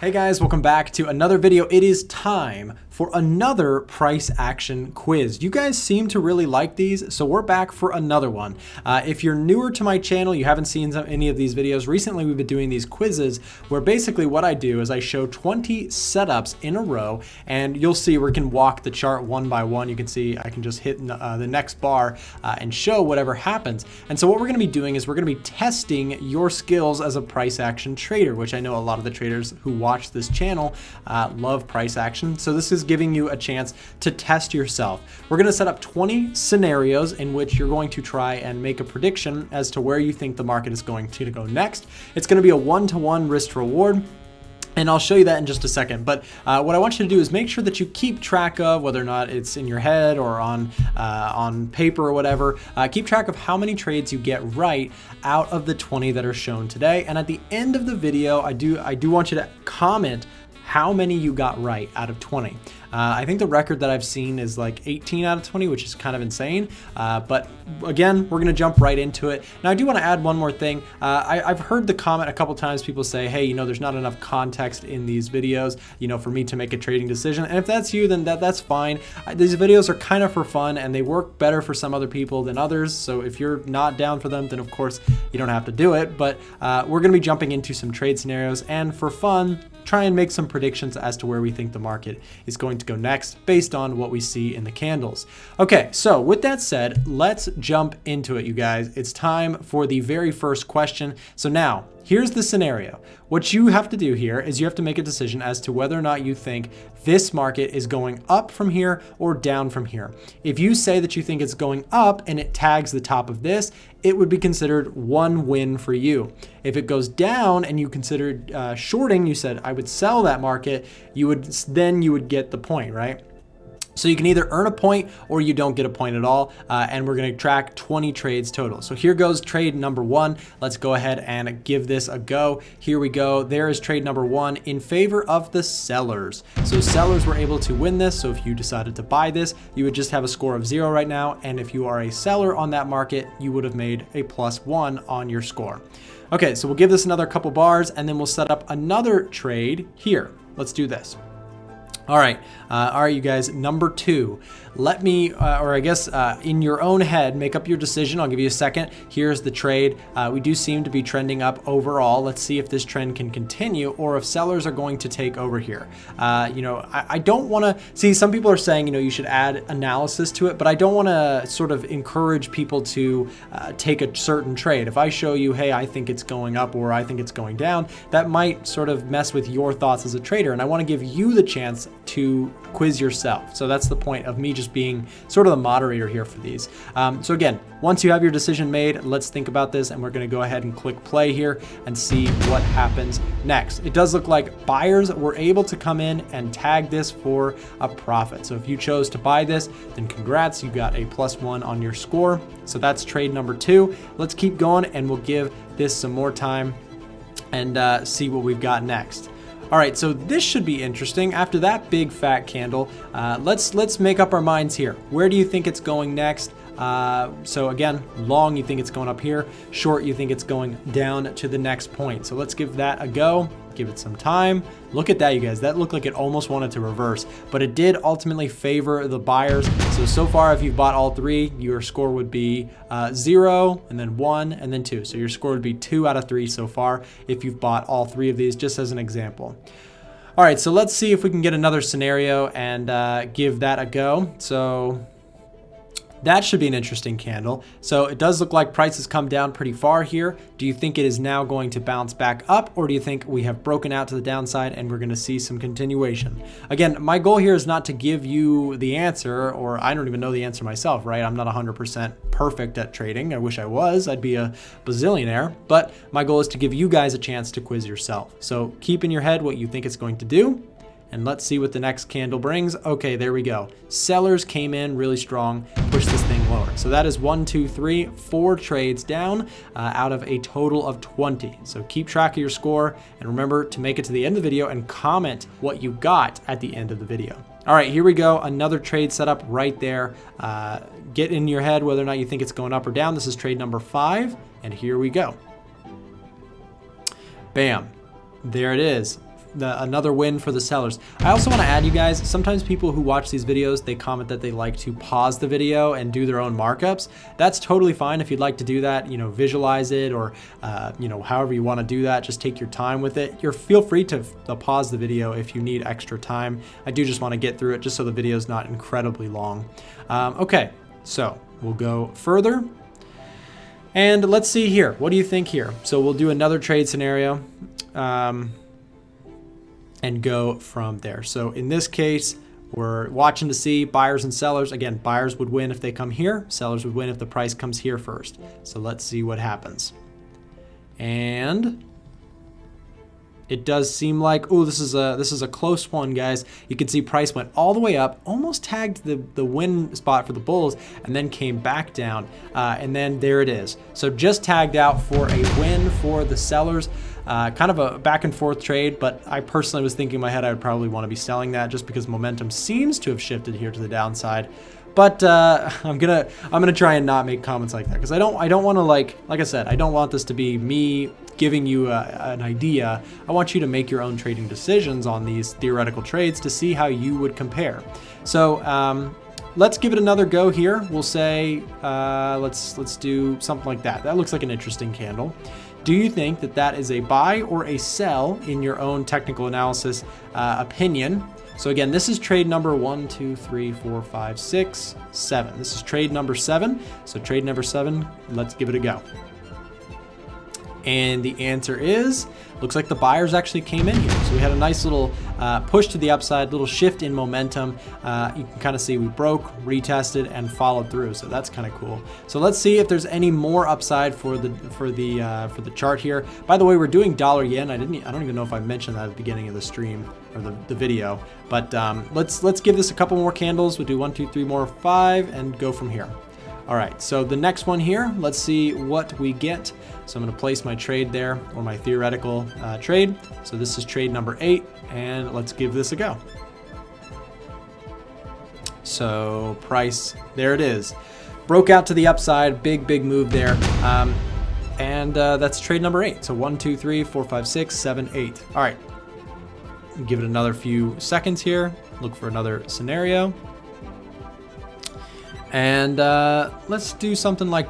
Hey guys, welcome back to another video. It is time for another price action quiz. You guys seem to really like these, so we're back for another one. If you're newer to my channel, you haven't seen any of these videos, recently we've been doing these quizzes where basically what I do is I show 20 setups in a row, and you'll see we can walk the chart one by one. You can see I can just hit the next bar and show whatever happens. And so what we're gonna be doing is we're gonna be testing your skills as a price action trader, which I know a lot of the traders who watch this channel love price action. So this is giving you a chance to test yourself. We're going to set up 20 scenarios in which you're going to try and make a prediction as to where you think the market is going to go next. It's going to be a 1-to-1 risk to reward. And I'll show you that in just a second. But what I want you to do is make sure that you keep track of, whether or not it's in your head or on paper or whatever, keep track of how many trades you get right out of the 20 that are shown today. And at the end of the video, I do want you to comment how many you got right out of 20. I think the record that I've seen is like 18 out of 20, which is kind of insane. But again, we're gonna jump right into it. Now I do wanna add one more thing. I've heard the comment a couple times, people say, hey, you know, there's not enough context in these videos, you know, for me to make a trading decision. And if that's you, then that's fine. These videos are kind of for fun and they work better for some other people than others. So if you're not down for them, then of course you don't have to do it. But we're gonna be jumping into some trade scenarios, and for fun, try and make some predictions as to where we think the market is going to go next based on what we see in the candles. Okay, so with that said, let's jump into it, you guys. It's time for the very first question. So now, here's the scenario. What you have to do here is you have to make a decision as to whether or not you think this market is going up from here or down from here. If you say that you think it's going up and it tags the top of this, it would be considered one win for you. If it goes down and you considered shorting, you said, I would sell that market, you would get the point, right? So you can either earn a point or you don't get a point at all, and we're gonna track 20 trades total. So here goes trade number one. Let's go ahead and give this a go. Here we go. There is trade number one in favor of the sellers. So sellers were able to win this. So if you decided to buy this, you would just have a score of 0 right now. And if you are a seller on that market, you would have made a +1 on your score. Okay, so we'll give this another couple bars and then we'll set up another trade here. Let's do this. All right, you guys, number two. Let me, or I guess in your own head, make up your decision. I'll give you a second. Here's the trade. We do seem to be trending up overall. Let's see if this trend can continue or if sellers are going to take over here. You know, I don't want to see, some people are saying, you know, you should add analysis to it, but I don't want to sort of encourage people to take a certain trade. If I show you, hey, I think it's going up or I think it's going down, that might sort of mess with your thoughts as a trader. And I want to give you the chance to quiz yourself. So that's the point of me just being sort of the moderator here for these. So again, once you have your decision made, let's think about this, and we're going to go ahead and click play here and see what happens next. It does look like buyers were able to come in and tag this for a profit. So if you chose to buy this, then congrats, you got a +1 on your score. So that's trade number two. Let's keep going and we'll give this some more time and see what we've got next. All right, so this should be interesting. After that big fat candle, let's make up our minds here. Where do you think it's going next? So again, long, you think it's going up here. Short, you think it's going down to the next point. So let's give that a go. Give it some time. Look at that, you guys. That looked like it almost wanted to reverse, but it did ultimately favor the buyers. So far, if you've bought all three, your score would be 0, and then 1, and then 2. So your score would be 2 out of 3 so far if you've bought all three of these, just as an example. All right, so let's see if we can get another scenario and give that a go. So that should be an interesting candle. So it does look like prices come down pretty far here. Do you think it is now going to bounce back up, or do you think we have broken out to the downside and we're going to see some continuation? Again, my goal here is not to give you the answer, or I don't even know the answer myself, right? I'm not 100% perfect at trading. I wish I was. I'd be a bazillionaire. But my goal is to give you guys a chance to quiz yourself. So keep in your head what you think it's going to do. And let's see what the next candle brings. Okay, there we go. Sellers came in really strong, pushed this thing lower. So that is 1, 2, 3, 4 trades down out of a total of 20. So keep track of your score, and remember to make it to the end of the video and comment what you got at the end of the video. All right, here we go. Another trade setup right there. Get in your head whether or not you think it's going up or down. This is trade number 5, and here we go. Bam. There it is. another win for the sellers. I also want to add, you guys, sometimes people who watch these videos, they comment that they like to pause the video and do their own markups. That's totally fine if you'd like to do that, you know, visualize it, or you know, however you want to do that, just take your time with it. Feel free to pause the video if you need extra time. I do just want to get through it just so the video is not incredibly long. Okay, so we'll go further. And let's see here. What do you think here? So we'll do another trade scenario and go from there. So in this case, we're watching to see buyers and sellers. Again, buyers would win if they come here. Sellers would win if the price comes here first. So let's see what happens. And it does seem like, oh, this is a close one, guys. You can see price went all the way up, almost tagged the win spot for the bulls, and then came back down. And then there it is. So just tagged out for a win for the sellers. Kind of a back and forth trade, but I personally was thinking in my head I would probably want to be selling that just because momentum seems to have shifted here to the downside. But I'm gonna try and not make comments like that, because I don't want to, like I said, I don't want this to be me giving you an idea. I want you to make your own trading decisions on these theoretical trades to see how you would compare. So let's give it another go here. We'll say let's do something like that. That looks like an interesting candle. Do you think that that is a buy or a sell in your own technical analysis opinion? So again, this is trade number 1, 2, 3, 4, 5, 6, 7. This is trade number 7. So trade number 7, let's give it a go. And the answer is, looks like the buyers actually came in here. So we had a nice little push to the upside, little shift in momentum. You can kind of see we broke, retested, and followed through. So that's kind of cool. So let's see if there's any more upside for the chart here. By the way, we're doing dollar yen. I don't even know if I mentioned that at the beginning of the stream or the video. But let's give this a couple more candles. We'll do 1, 2, 3 more, 5, and go from here. All right, so the next one here, let's see what we get. So I'm gonna place my trade there, or my theoretical trade. So this is trade number 8, and let's give this a go. So price, there it is. Broke out to the upside, big move there. And that's trade number 8. So 1, 2, 3, 4, 5, 6, 7, 8. All right, give it another few seconds here. Look for another scenario. And let's do something like,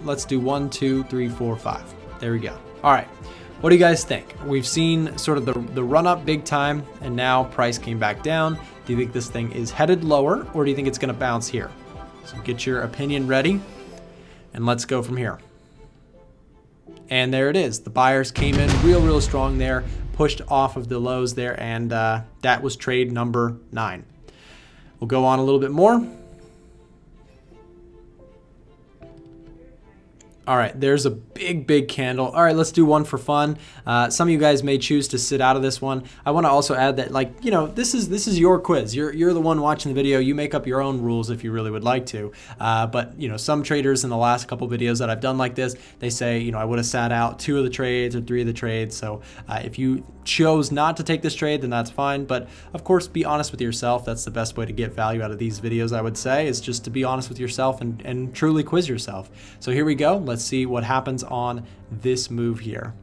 let's do 1, 2, 3, 4, 5. There we go. All right. What do you guys think? We've seen sort of the run up big time, and now price came back down. Do you think this thing is headed lower, or do you think it's going to bounce here? So get your opinion ready, and let's go from here. And there it is. The buyers came in real strong there, pushed off of the lows there, and that was trade number 9. We'll go on a little bit more. All right, there's a big candle. All right, let's do one for fun. Some of you guys may choose to sit out of this one. I want to also add that, like, you know, this is your quiz. You're the one watching the video. You make up your own rules if you really would like to. But you know, some traders in the last couple videos that I've done like this, they say, you know, I would have sat out 2 of the trades or 3 of the trades. So if you chose not to take this trade, then that's fine. But of course, be honest with yourself. That's the best way to get value out of these videos, I would say, is just to be honest with yourself and truly quiz yourself. So here we go. Let's see what happens on this move here.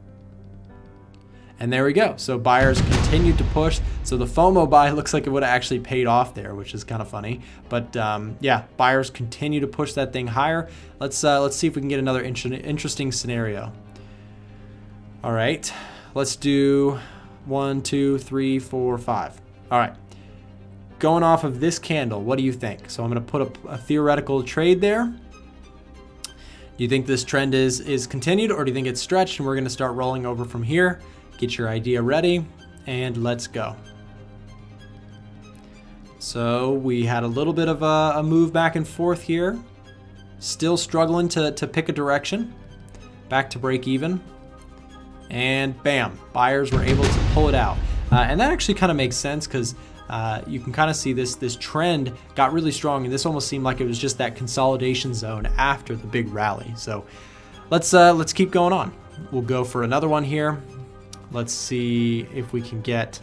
And there we go. So buyers continued to push. So the FOMO buy looks like it would have actually paid off there, which is kind of funny. But yeah, buyers continue to push that thing higher. Let's see if we can get another interesting scenario. All right, let's do 1, 2, 3, 4, 5. All right, going off of this candle, what do you think? So I'm going to put a theoretical trade there. Do you think this trend is continued, or do you think it's stretched and we're going to start rolling over from here? Get your idea ready, and let's go. So we had a little bit of a move back and forth here. Still struggling to pick a direction. Back to break even. And bam, buyers were able to pull it out. And that actually kind of makes sense, because you can kind of see this trend got really strong, and this almost seemed like it was just that consolidation zone after the big rally. So let's keep going on. We'll go for another one here. Let's see if we can get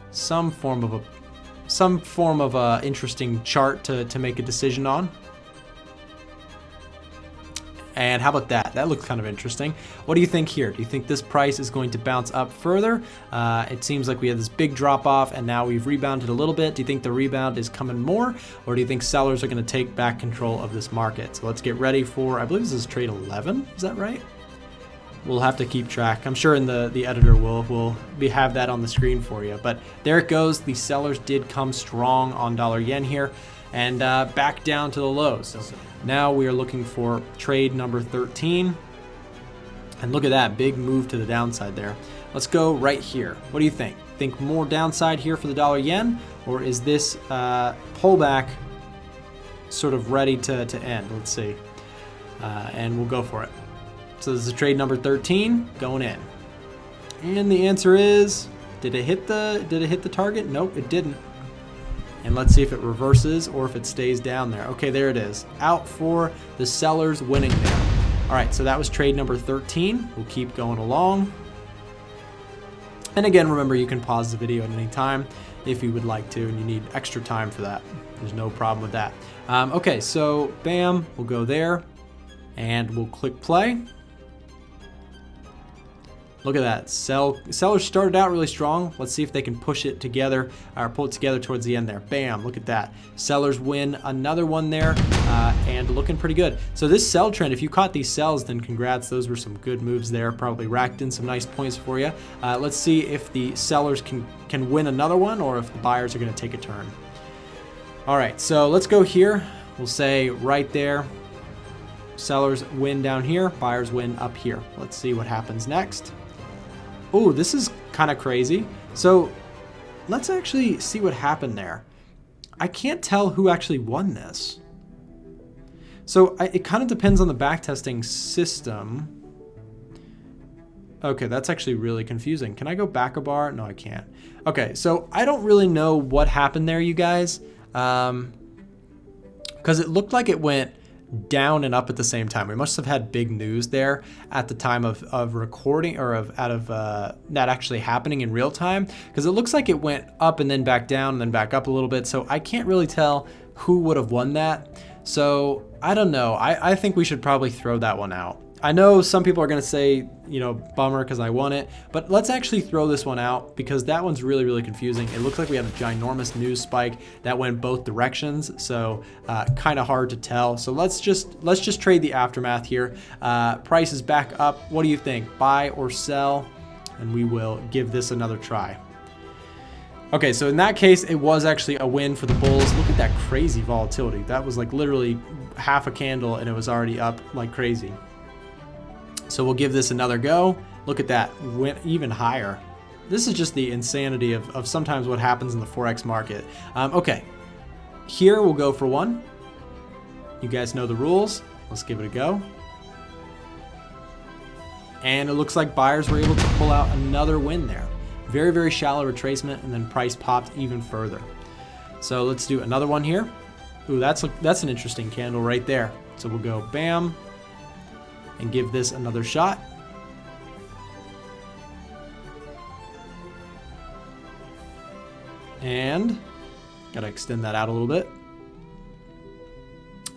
some form of a interesting chart to make a decision on. And how about that? That looks kind of interesting. What do you think here? Do you think this price is going to bounce up further? It seems like we had this big drop off and now we've rebounded a little bit. Do you think the rebound is coming more, or do you think sellers are going to take back control of this market? So let's get ready for, I believe this is trade 11. Is that right? We'll have to keep track. I'm sure in the editor will have that on the screen for you. But there it goes. The sellers did come strong on dollar yen here and back down to the lows. So now we are looking for trade number 13. And look at that, big move to the downside there. Let's go right here. What do you think? Think more downside here for the dollar yen, or is this pullback sort of ready to end? Let's see. And we'll go for it. So this is trade number 13 going in. And the answer is, did it hit the target? Nope, it didn't. And let's see if it reverses or if it stays down there. Okay, there it is. Out for the sellers winning there. All right, so that was trade number 13. We'll keep going along. And again, remember, you can pause the video at any time if you would like to, and you need extra time for that. There's no problem with that. Okay, so bam, we'll go there and we'll click play. Look at that. Sellers started out really strong. Let's see if they can push it together or pull it together towards the end there. Bam, look at that. Sellers win another one there and looking pretty good. So this sell trend, if you caught these sells, then congrats. Those were some good moves there. Probably racked in some nice points for you. Let's see if the sellers can win another one or if the buyers are going to take a turn. All right, so let's go here. We'll say right there. Sellers win down here. Buyers win up here. Let's see what happens next. Oh, this is kind of crazy. So let's actually see what happened there. I can't tell who actually won this. So it kind of depends on the backtesting system. Okay, that's actually really confusing. Can I go back a bar? No, I can't. Okay, so I don't really know what happened there, you guys. Because it looked like it went down and up at the same time. We must have had big news there at the time of recording, or of that actually happening in real time, because it looks like it went up and then back down and then back up a little bit. So I can't really tell who would have won that. So I don't know. I think we should probably throw that one out. I know some people are going to say, you know, bummer because I won it, but let's actually throw this one out because that one's really, really confusing. It looks like we had a ginormous news spike that went both directions, so kind of hard to tell. So let's just trade the aftermath here. Price is back up. What do you think? Buy or sell? And we will give this another try. Okay, so in that case, it was actually a win for the bulls. Look at that crazy volatility. That was like literally half a candle and it was already up like crazy. So we'll give this another go. Look at that, went even higher. This is just the insanity of sometimes what happens in the forex market. Okay, here we'll go for one. You guys know the rules. Let's give it a go. And it looks like buyers were able to pull out another win there. Very, very shallow retracement, and then price popped even further. So let's do another one here. Ooh, that's an interesting candle right there. So we'll go bam, and give this another shot. And gotta extend that out a little bit.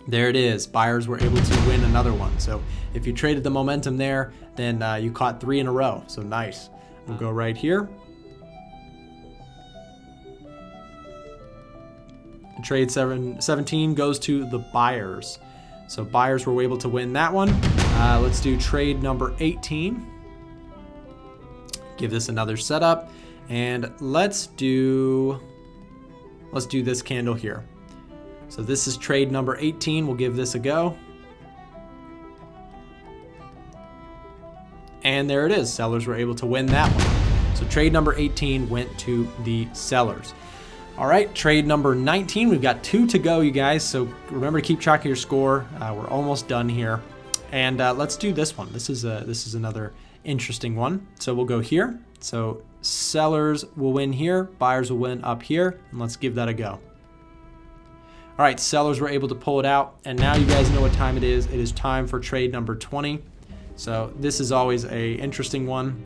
There it is. Buyers were able to win another one. So if you traded the momentum there, then you caught 3 in a row. So nice. We'll go right here. Trade 17 goes to the buyers. So buyers were able to win that one. Let's do trade number 18. Give this another setup. And let's do this candle here. So this is trade number 18. We'll give this a go. And there it is. Sellers were able to win that one. So trade number 18 went to the sellers. All right, trade number 19. We've got 2 to go, you guys. So remember to keep track of your score. We're almost done here. And let's do this one. This is another interesting one. So we'll go here. So sellers will win here. Buyers will win up here. And let's give that a go. All right, sellers were able to pull it out. And now you guys know what time it is. It is time for trade number 20. So this is always a interesting one.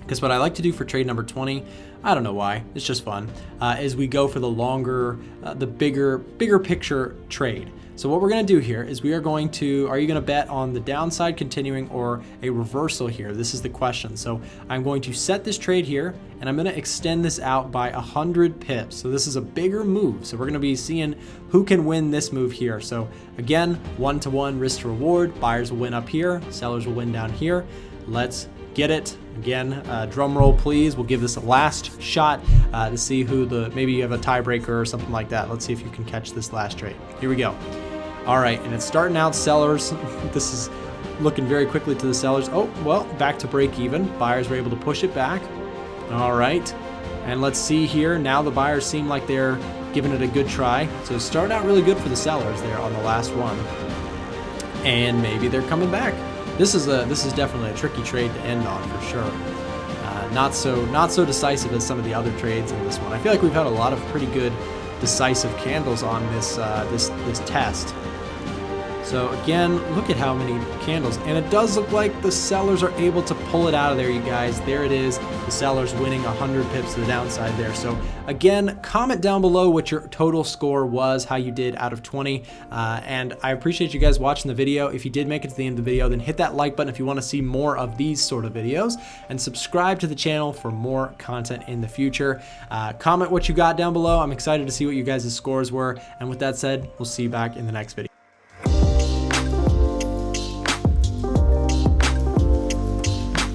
Because what I like to do for trade number 20, I don't know why, it's just fun, is we go for the longer, the bigger picture trade. So what we're going to do here is we are going to, are you going to bet on the downside continuing or a reversal here? This is the question. So I'm going to set this trade here and I'm going to extend this out by 100 pips. So this is a bigger move. So we're going to be seeing who can win this move here. So again, 1-to-1 risk to reward. Buyers will win up here. Sellers will win down here. Let's get it. Again, drum roll please. We'll give this a last shot to see who maybe you have a tiebreaker or something like that. Let's see if you can catch this last trade. Here we go. All right, and it's starting out sellers. This is looking very quickly to the sellers. Oh, well, back to break even. Buyers were able to push it back. All right, and let's see here. Now the buyers seem like they're giving it a good try. So it started out really good for the sellers there on the last one. And maybe they're coming back. This is definitely a tricky trade to end on for sure. Not so decisive as some of the other trades in this one. I feel like we've had a lot of pretty good decisive candles on this this test. So again, look at how many candles, and it does look like the sellers are able to pull it out of there, you guys. There it is, the sellers winning 100 pips to the downside there. So again, comment down below what your total score was, how you did out of 20, and I appreciate you guys watching the video. If you did make it to the end of the video, then hit that like button if you want to see more of these sort of videos, and subscribe to the channel for more content in the future. Comment what you got down below. I'm excited to see what you guys' scores were, and with that said, we'll see you back in the next video.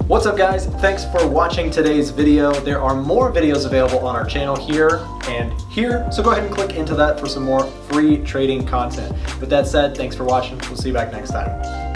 What's up guys, thanks for watching today's video. There are more videos available on our channel here and here, so go ahead and click into that for some more free trading content. With that said, thanks for watching. We'll see you back next time.